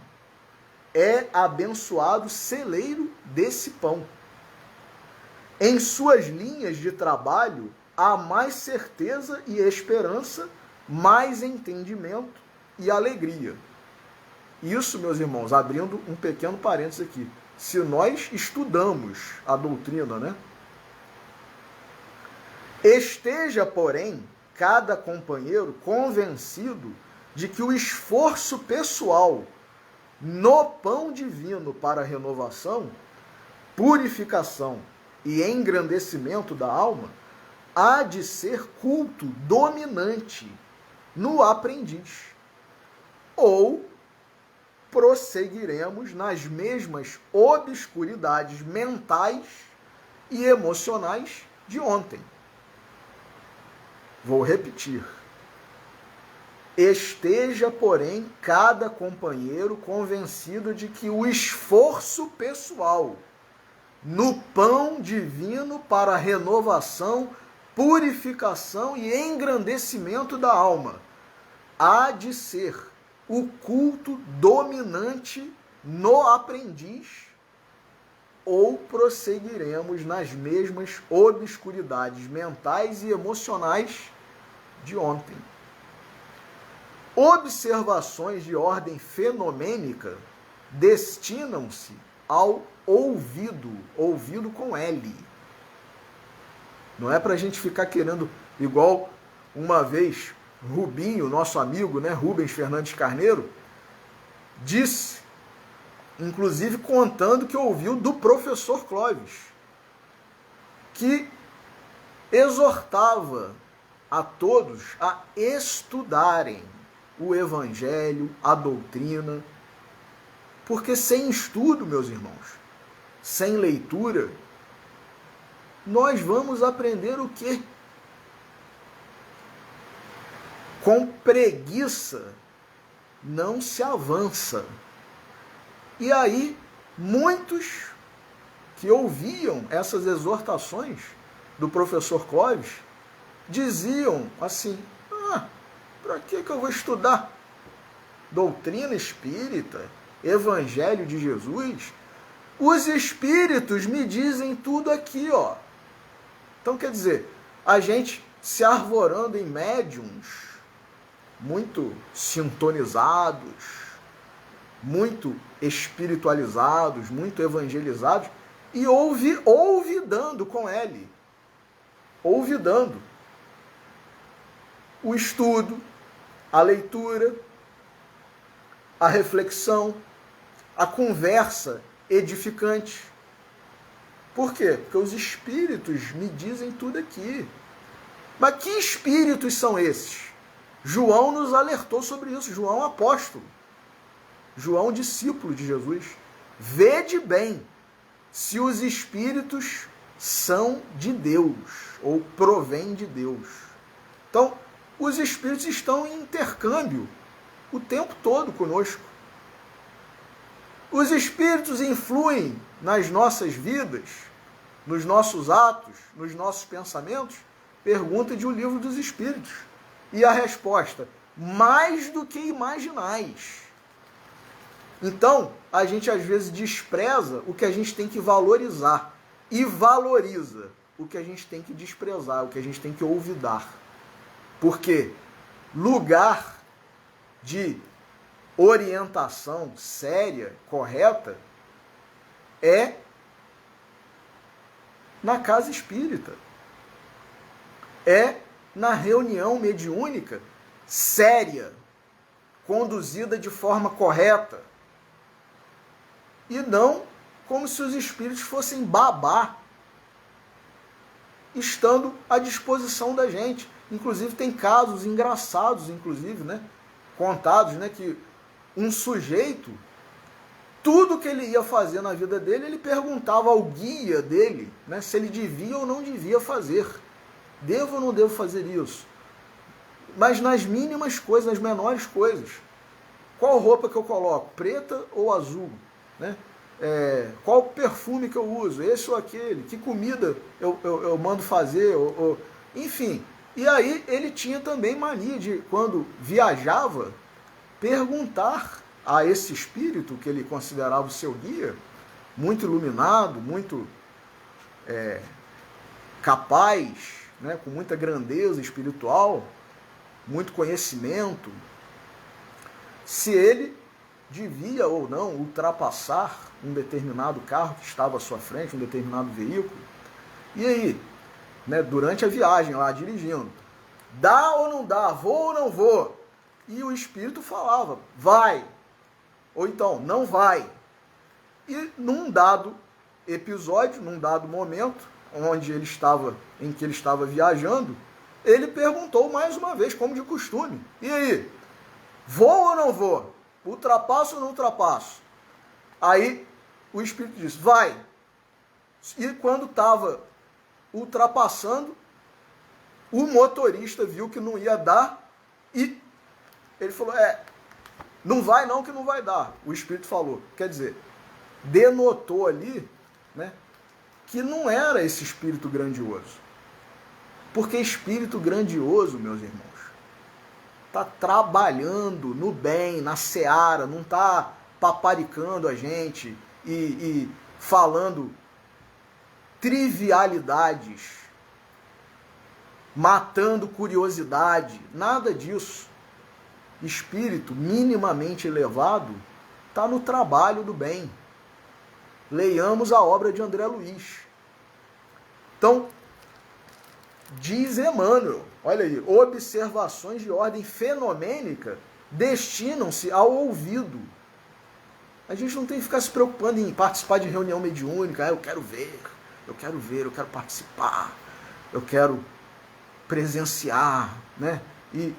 é abençoado celeiro desse pão. Em suas linhas de trabalho, há mais certeza e esperança, mais entendimento e alegria. Isso, meus irmãos, abrindo um pequeno parênteses aqui, se nós estudamos a doutrina, Esteja, porém, cada companheiro convencido de que o esforço pessoal no pão divino para a renovação, purificação e engrandecimento da alma há de ser culto dominante no aprendiz. Ou prosseguiremos nas mesmas obscuridades mentais e emocionais de ontem. Vou repetir. Esteja, porém, cada companheiro convencido de que o esforço pessoal no pão divino para a renovação, purificação e engrandecimento da alma há de ser o culto dominante no aprendiz, ou prosseguiremos nas mesmas obscuridades mentais e emocionais de ontem. Observações de ordem fenomênica destinam-se ao ouvido com L. Não é para a gente ficar querendo, igual uma vez Rubinho, nosso amigo, né, Rubens Fernandes Carneiro, disse, inclusive contando que ouviu do professor Clóvis, que exortava a todos a estudarem o Evangelho, a doutrina, porque sem estudo, meus irmãos, sem leitura, nós vamos aprender o quê? Com preguiça não se avança. E aí, muitos que ouviam essas exortações do professor Clóvis diziam assim: para que eu vou estudar doutrina espírita, Evangelho de Jesus? Os espíritos me dizem tudo aqui, ó. Então, quer dizer, a gente se arvorando em médiums muito sintonizados, muito espiritualizados, muito evangelizados, e ouvidando com ele, ouvidando o estudo, a leitura, a reflexão, a conversa edificante. Por quê? Porque os espíritos me dizem tudo aqui. Mas que espíritos são esses? João nos alertou sobre isso, João apóstolo, João discípulo de Jesus. Vede bem se os espíritos são de Deus ou provêm de Deus. Então, os espíritos estão em intercâmbio o tempo todo conosco. Os espíritos influem nas nossas vidas, nos nossos atos, nos nossos pensamentos? Pergunta de O Livro dos Espíritos. E a resposta: mais do que imaginais. Então, a gente às vezes despreza o que a gente tem que valorizar e valoriza o que a gente tem que desprezar, o que a gente tem que olvidar. Porque lugar de orientação séria, correta, é na casa espírita. É na reunião mediúnica séria, conduzida de forma correta. E não como se os espíritos fossem babá, estando à disposição da gente. Inclusive tem casos engraçados, inclusive, né, contados, né, que um sujeito, tudo que ele ia fazer na vida dele, ele perguntava ao guia dele, né, se ele devia ou não devia fazer. Devo ou não devo fazer isso? Mas nas mínimas coisas, nas menores coisas. Qual roupa que eu coloco? Preta ou azul? Né? Qual perfume que eu uso? Esse ou aquele? Que comida eu mando fazer? Enfim. E aí ele tinha também mania de, quando viajava, perguntar a esse espírito que ele considerava o seu guia, muito iluminado, muito capaz, né, com muita grandeza espiritual, muito conhecimento, se ele devia ou não ultrapassar um determinado carro que estava à sua frente, um determinado veículo. E aí, né, durante a viagem lá, dirigindo. Dá ou não dá? Vou ou não vou? E o Espírito falava, vai. Ou então, não vai. E num dado episódio, num dado momento, em que ele estava viajando, ele perguntou mais uma vez, como de costume, e aí, vou ou não vou? Ultrapasso ou não ultrapasso? Aí o Espírito disse, vai. E quando estava ultrapassando, o motorista viu que não ia dar e ele falou, não vai não, que não vai dar. O Espírito falou, quer dizer, denotou ali, né, que não era esse espírito grandioso. Porque espírito grandioso, meus irmãos, está trabalhando no bem, na seara, não está paparicando a gente e falando trivialidades, matando curiosidade, nada disso. Espírito minimamente elevado está no trabalho do bem. Leiamos a obra de André Luiz. Então, diz Emmanuel, olha aí, observações de ordem fenomênica destinam-se ao ouvido. A gente não tem que ficar se preocupando em participar de reunião mediúnica, eu quero ver, eu quero participar, eu quero presenciar, né? E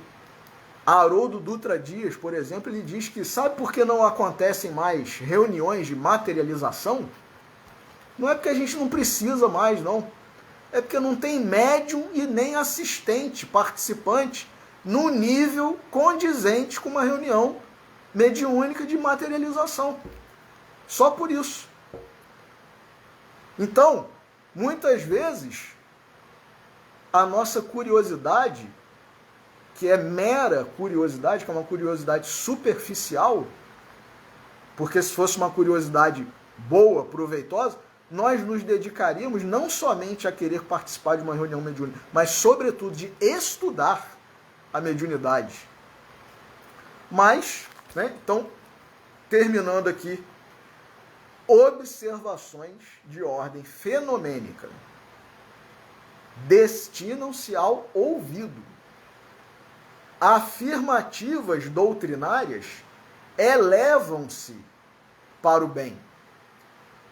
Haroldo Dutra Dias, por exemplo, ele diz que sabe por que não acontecem mais reuniões de materialização? Não é porque a gente não precisa mais, não. É porque não tem médium e nem assistente, participante, no nível condizente com uma reunião mediúnica de materialização. Só por isso. Então, muitas vezes, a nossa curiosidade, que é mera curiosidade, que é uma curiosidade superficial, porque se fosse uma curiosidade boa, proveitosa, nós nos dedicaríamos não somente a querer participar de uma reunião mediúnica, mas, sobretudo, de estudar a mediunidade. Mas, né, então, terminando aqui, observações de ordem fenomênica destinam-se ao ouvido. Afirmativas doutrinárias elevam-se para o bem.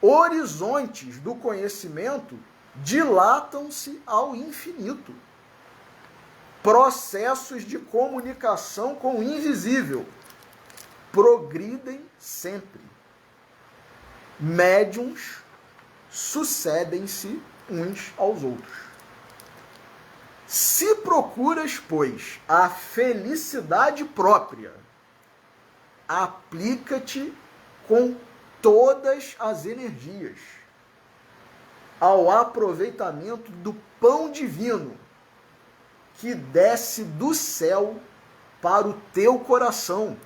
Horizontes do conhecimento dilatam-se ao infinito. Processos de comunicação com o invisível progridem sempre. Médiuns sucedem-se uns aos outros. Se procuras, pois, a felicidade própria, aplica-te com todas as energias ao aproveitamento do pão divino que desce do céu para o teu coração,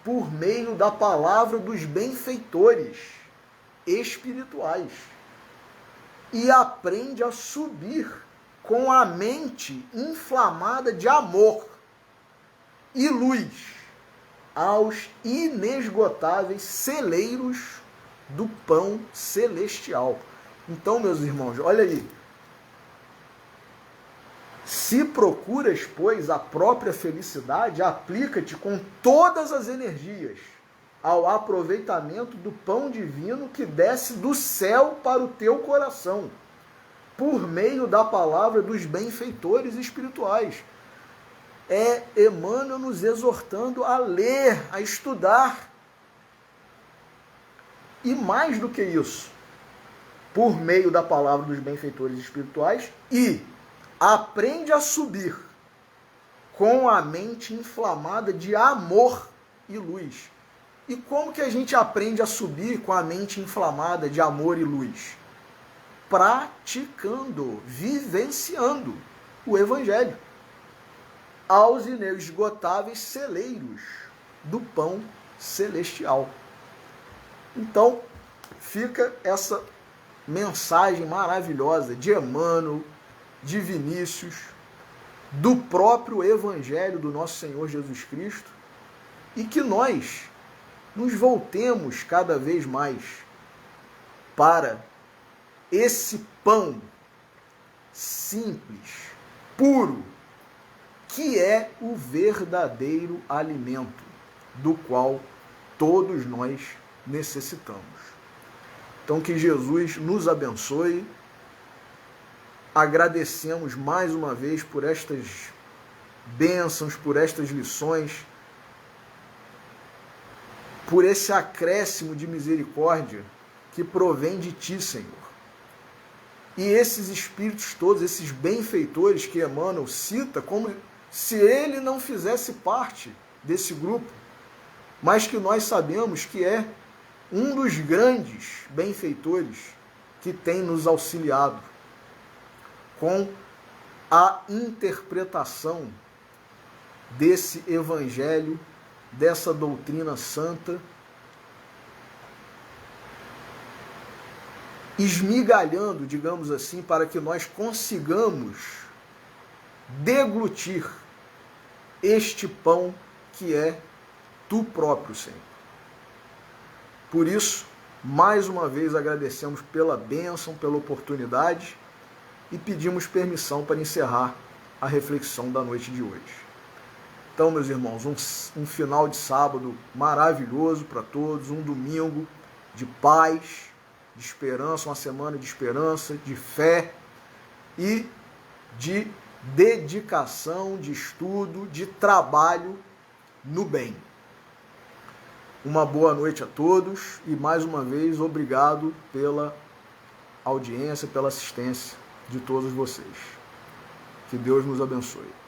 por meio da palavra dos benfeitores espirituais, e aprende a subir com a mente inflamada de amor e luz aos inesgotáveis celeiros do pão celestial. Então, meus irmãos, olha aí. Se procuras, pois, a própria felicidade, aplica-te com todas as energias ao aproveitamento do pão divino que desce do céu para o teu coração, por meio da palavra dos benfeitores espirituais. É Emmanuel nos exortando a ler, a estudar. E mais do que isso, por meio da palavra dos benfeitores espirituais, e aprende a subir com a mente inflamada de amor e luz. E como que a gente aprende a subir com a mente inflamada de amor e luz? Praticando, vivenciando o Evangelho aos inesgotáveis celeiros do pão celestial. Então, fica essa mensagem maravilhosa de Emmanuel, de Vinícius, do próprio Evangelho do nosso Senhor Jesus Cristo, e que nós nos voltemos cada vez mais para esse pão simples, puro, que é o verdadeiro alimento do qual todos nós necessitamos. Então que Jesus nos abençoe. Agradecemos mais uma vez por estas bênçãos, por estas lições, por esse acréscimo de misericórdia que provém de Ti, Senhor. E esses espíritos todos, esses benfeitores que Emmanuel cita, como se ele não fizesse parte desse grupo, mas que nós sabemos que é um dos grandes benfeitores que tem nos auxiliado com a interpretação desse evangelho, dessa doutrina santa, esmigalhando, digamos assim, para que nós consigamos deglutir este pão que é Tu próprio, Senhor. Por isso, mais uma vez agradecemos pela bênção, pela oportunidade e pedimos permissão para encerrar a reflexão da noite de hoje. Então, meus irmãos, um final de sábado maravilhoso para todos, um domingo de paz, de esperança, uma semana de esperança, de fé e de dedicação, de estudo, de trabalho no bem. Uma boa noite a todos e, mais uma vez, obrigado pela audiência, pela assistência de todos vocês. Que Deus nos abençoe.